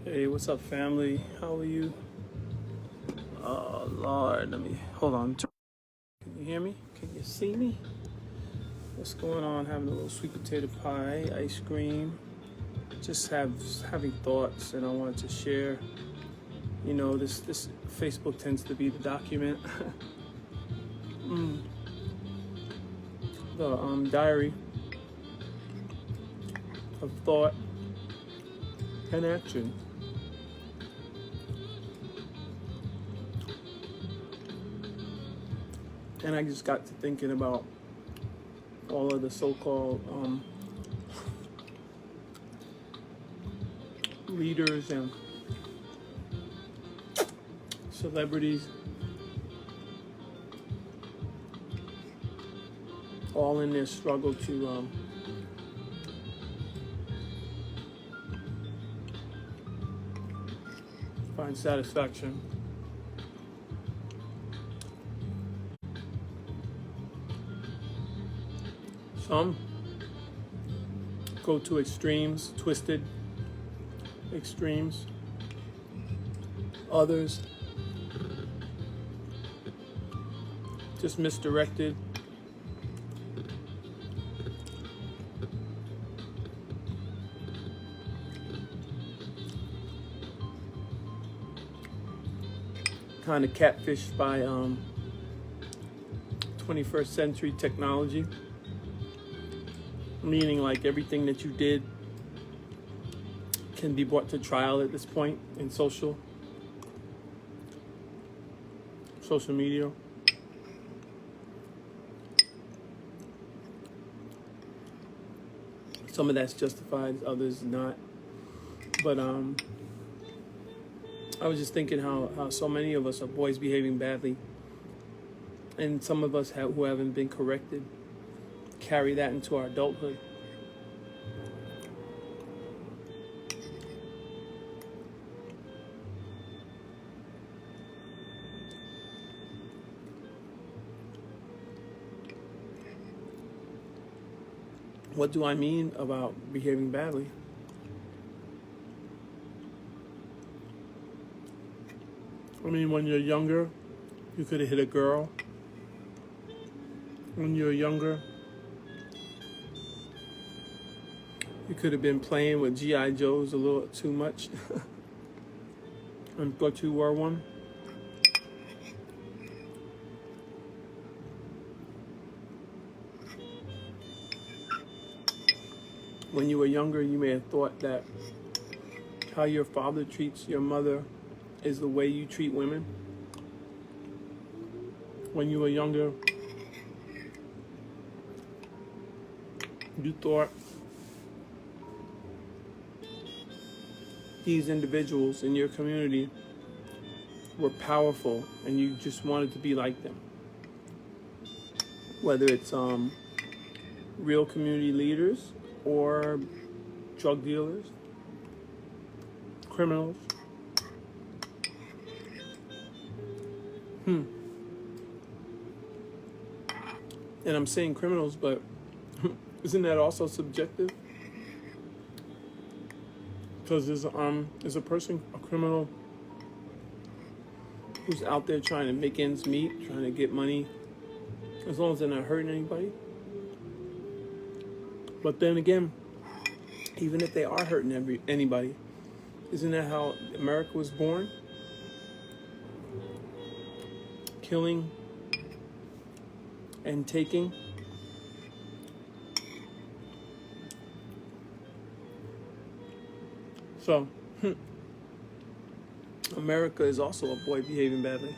Hey, what's up, family? How are you? Oh, Lord, let me hold on. Can you hear me? Can you see me? What's going on? Having a little sweet potato pie, ice cream. Just having thoughts, and I wanted to share. You know, this Facebook tends to be the document, the diary of thought and action. And I just got to thinking about all of the so-called leaders and celebrities, all in their struggle to find satisfaction. Some go to extremes, twisted extremes. Others just misdirected. Kind of catfished by 21st century technology. Meaning like everything that you did can be brought to trial at this point in social media. Some of that's justified, others not. But I was just thinking how so many of us are boys behaving badly, and some of us who haven't been corrected carry that into our adulthood. What do I mean about behaving badly? I mean, when you're younger, you could have hit a girl. When you're younger, you could have been playing with G.I. Joes a little too much. And thought you were one. When you were younger, you may have thought that how your father treats your mother is the way you treat women. When you were younger, you thought these individuals in your community were powerful and you just wanted to be like them. Whether it's real community leaders or drug dealers, criminals. And I'm saying criminals, but isn't that also subjective? Because there's a person, a criminal, who's out there trying to make ends meet, trying to get money, as long as they're not hurting anybody. But then again, even if they are hurting anybody, isn't that how America was born? Killing and taking. So, America is also a boy behaving badly.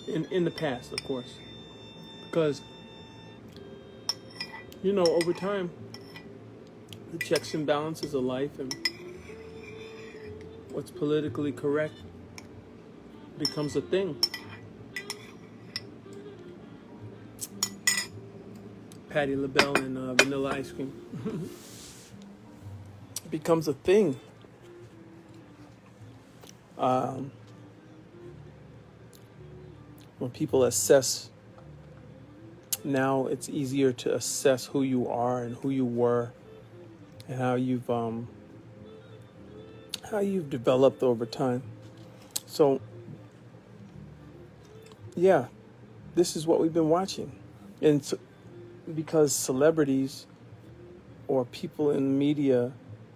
In the past, of course. Because, you know, over time, the checks and balances of life and what's politically correct becomes a thing. Patti LaBelle and vanilla ice cream. It becomes a thing. When people assess, now it's easier to assess who you are and who you were and how you've developed over time. So yeah, this is what we've been watching, and so, because celebrities or people in the media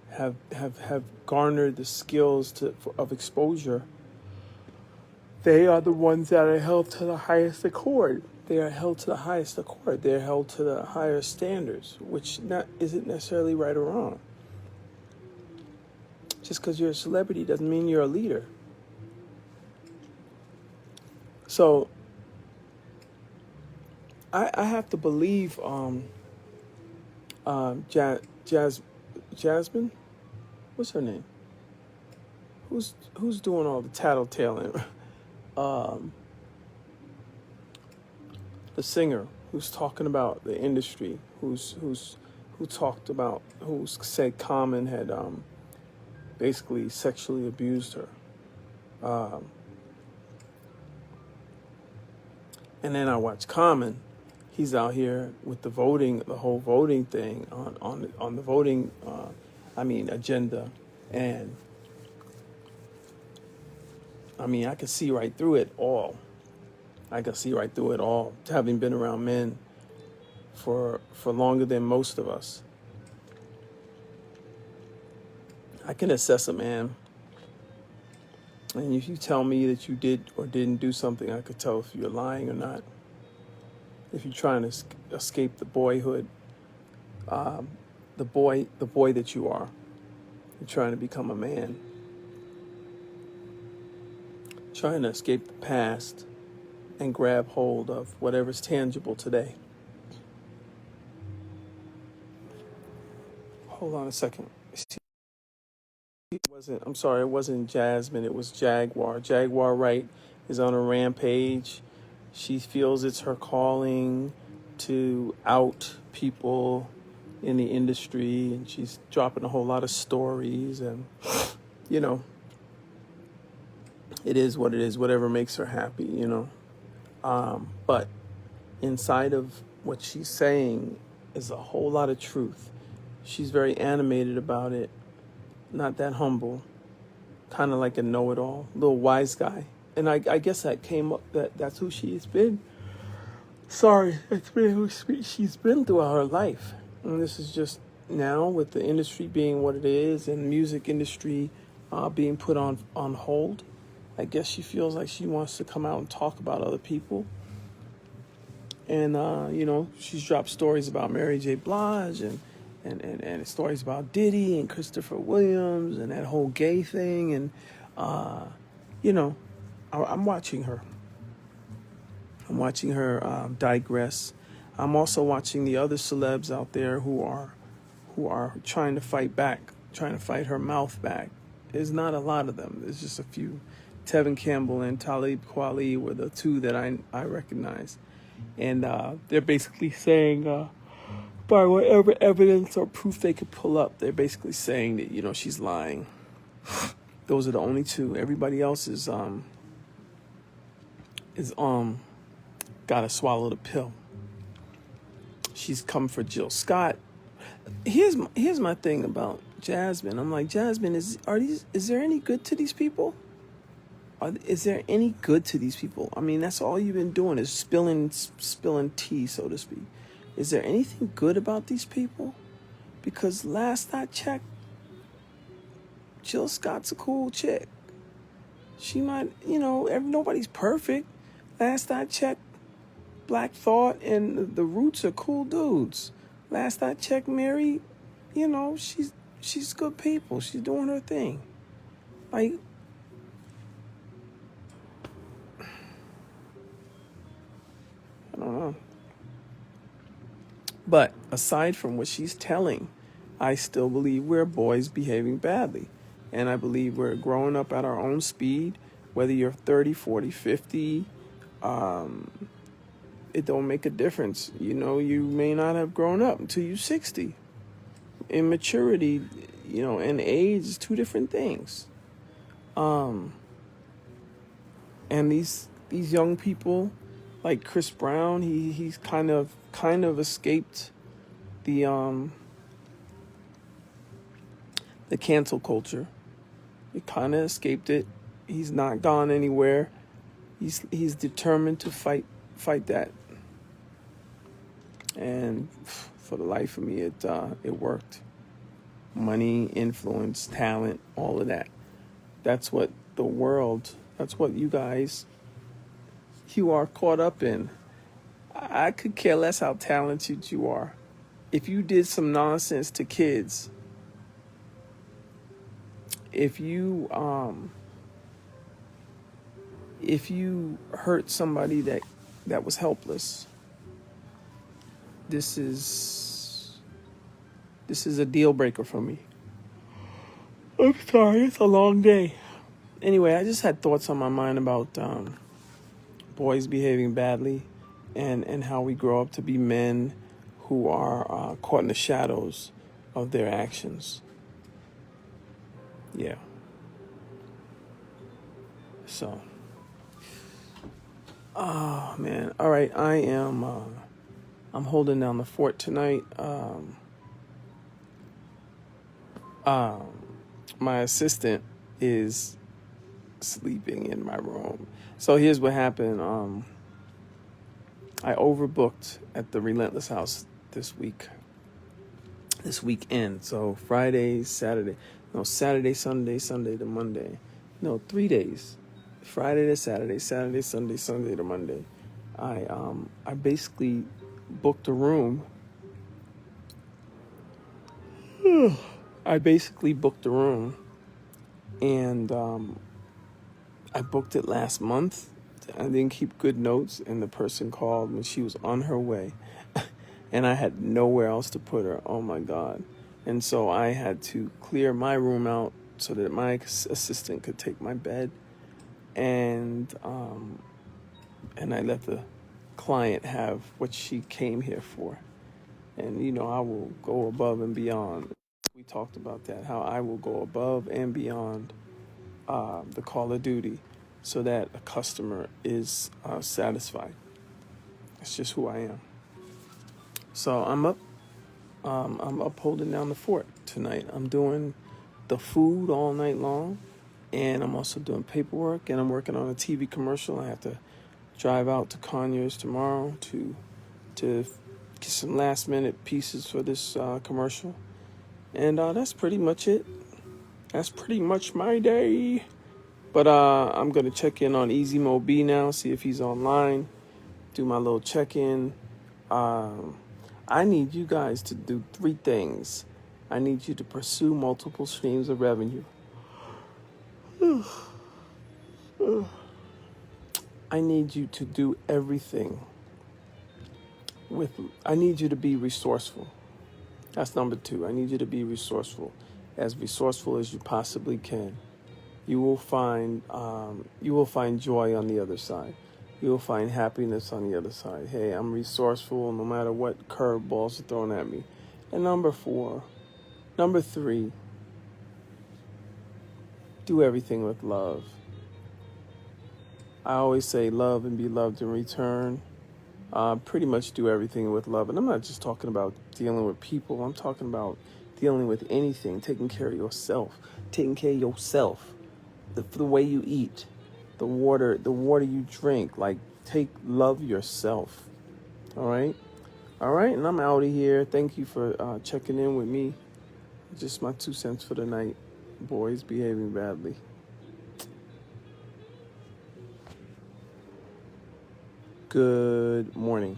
have garnered the skills of exposure, they are the ones that are held to the highest accord. They are held to the highest accord. They're held to the higher standards, which isn't necessarily right or wrong. Just because you're a celebrity doesn't mean you're a leader. So I have to believe Jasmine, what's her name? Who's doing all the tattletaling? The singer who's talking about the industry, who said Common had basically sexually abused her. And then I watch Common. He's out here with the whole voting thing on the voting, agenda, and I can see right through it all. Having been around men for longer than most of us, I can assess a man. And if you tell me that you did or didn't do something, I could tell if you're lying or not. If you're trying to escape the boyhood, the boy that you are, you're trying to become a man, trying to escape the past and grab hold of whatever's tangible today. Hold on a second. It wasn't Jasmine, it was Jaguar. Jaguar Wright is on a rampage. She feels it's her calling to out people in the industry, and she's dropping a whole lot of stories, and it is what it is, whatever makes her happy, but inside of what she's saying is a whole lot of truth. She's very animated about it, not that humble, kind of like a know-it-all, little wise guy. And I guess that came up, that's who she's been. That's been who she's been throughout her life. And this is just now, with the industry being what it is and music industry being put on hold, I guess she feels like she wants to come out and talk about other people. And, she's dropped stories about Mary J. Blige and stories about Diddy and Christopher Williams and that whole gay thing. And, I'm watching her. Digress. I'm also watching the other celebs out there who are trying to fight back, trying to fight her mouth back. There's not a lot of them. There's just a few. Tevin Campbell and Talib Kweli were the two that I recognize. And they're basically saying, by whatever evidence or proof they could pull up, they're basically saying that, she's lying. Those are the only two. Everybody else is gotta swallow the pill. She's come for Jill Scott. Here's my thing about Jasmine. I'm like, Jasmine, is there any good to these people? Is there any good to these people? That's all you've been doing is spilling tea, so to speak. Is there anything good about these people? Because last I checked, Jill Scott's a cool chick. She might, nobody's perfect. Last I checked, Black Thought and the Roots are cool dudes. Last I checked, Mary, she's good people. She's doing her thing. Like, I don't know. But aside from what she's telling, I still believe we're boys behaving badly. And I believe we're growing up at our own speed, whether you're 30, 40, 50, it don't make a difference. You may not have grown up until you're 60. Immaturity, and age is two different things. And these young people, like Chris Brown, he's kind of escaped the the cancel culture. He kind of escaped it. He's not gone anywhere. He's determined to fight that. And for the life of me, it worked. Money, influence, talent, all of that. That's what the world. That's what you guys. You are caught up in. I could care less how talented you are. If you did some nonsense to kids, if you hurt somebody that was helpless, this is a deal breaker for me. I'm sorry, it's a long day. Anyway, I just had thoughts on my mind about boys behaving badly and how we grow up to be men who are caught in the shadows of their actions. Yeah. So, oh man. All right, I'm holding down the fort tonight. My assistant is sleeping in my room. So here's what happened. I overbooked at the Relentless House this weekend. So Friday, Saturday, Sunday to Monday. No, 3 days. Friday to Saturday, Sunday to Monday. I basically booked a room. And I booked it last month. I didn't keep good notes, and the person called when she was on her way, and I had nowhere else to put her. Oh my God. And so I had to clear my room out so that my assistant could take my bed, and I let the client have what she came here for. And I will go above and beyond. We talked about that, how I will go above and beyond the call of duty so that a customer is satisfied. It's just who I am. So I'm up holding down the fort tonight. I'm doing the food all night long, and I'm also doing paperwork, and I'm working on a TV commercial. I have to drive out to Conyers tomorrow to get some last minute pieces for this commercial. And that's pretty much it. That's pretty much my day. But I'm going to check in on Easy Mo B now, see if he's online, do my little check-in. I need you guys to do 3 things. I need you to pursue multiple streams of revenue. I need you to do everything I need you to be resourceful. That's number 2. I need you to be resourceful as you possibly can. You will find joy on the other side. You will find happiness on the other side. Hey, I'm resourceful no matter what curveballs are thrown at me. And number 3, do everything with love. I always say love and be loved in return. Pretty much do everything with love. And I'm not just talking about dealing with people. I'm talking about dealing with anything, taking care of yourself, the way you eat, the water you drink. Like, love yourself. All right. And I'm out of here. Thank you for checking in with me. Just my 2 cents for the night. Boys behaving badly. Good morning.